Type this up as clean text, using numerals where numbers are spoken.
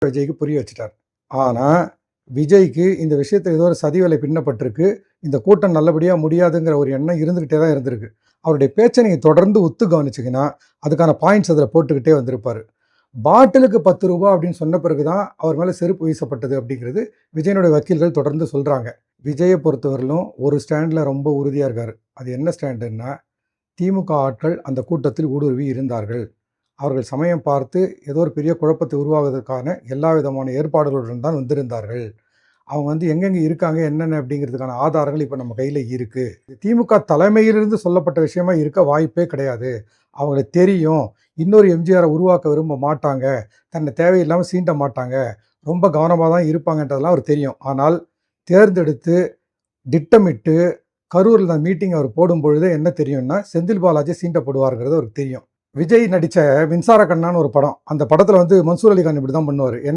விஜய்க்கு புரிய வச்சுட்டார். ஆனா, விஜய்க்கு இந்த விஷயத்துல ஏதோ ஒரு சதி வேலை பின்னப்பட்டிருக்கு. இந்த கூட்டம் நல்லபடியா முடியாதுங்கிற ஒரு எண்ணம் இருந்துகிட்டே தான் இருந்திருக்கு. அவருடைய பேச்ச நீங்க தொடர்ந்து உத்து கவனிச்சீங்கன்னா, அதுக்கான பாயிண்ட்ஸ் அதுல போட்டுக்கிட்டே வந்திருப்பாரு. பாட்டிலுக்கு ரூ. 10 அப்படின்னு சொன்ன பிறகு தான் அவர் மேல செருப்பு வீசப்பட்டது அப்படிங்கிறது விஜயனுடைய வக்கீல்கள் தொடர்ந்து சொல்றாங்க. விஜய பொறுத்தவரையிலும் ஒரு ஸ்டாண்ட்ல ரொம்ப உறுதியா இருக்காரு. அது என்ன ஸ்டாண்டுன்னா, திமுக ஆட்கள் அந்த கூட்டத்தில் ஊடுருவி இருந்தார்கள். அவர்கள் சமயம் பார்த்து ஏதோ ஒரு பெரிய குழப்பத்தை உருவாகுவதற்கான எல்லா விதமான ஏற்பாடுகளுடன் தான் வந்திருந்தார்கள். அவங்க எங்கெங்க இருக்காங்க, என்னென்ன அப்படிங்கிறதுக்கான ஆதாரங்கள் இப்ப நம்ம கையில இருக்கு. திமுக தலைமையிலிருந்து சொல்லப்பட்ட விஷயமா இருக்க வாய்ப்பே கிடையாது. அவங்களுக்கு தெரியும். இன்னொரு எம்ஜிஆரை உருவாக்க விரும்ப மாட்டாங்க. தன்னை தேவையில்லாம சீண்ட மாட்டாங்க. ரொம்ப கவனமா தான் இருப்பாங்கன்றதெல்லாம் அவருக்கு தெரியும். ஆனால் தேர்ந்தெடுத்து, திட்டமிட்டு கரூர்ல மீட்டிங் அவர் போடும்பொழுதே என்ன தெரியும்னா, செந்தில் பாலாஜி சீண்டப்படுவார்ங்கிறது அவருக்கு தெரியும். விஜய் நடிச்ச மின்சார கண்ணான்னு ஒரு படம். அந்த படத்துல மன்சூர் அலிகான் இப்படி தான் பண்ணுவாரு.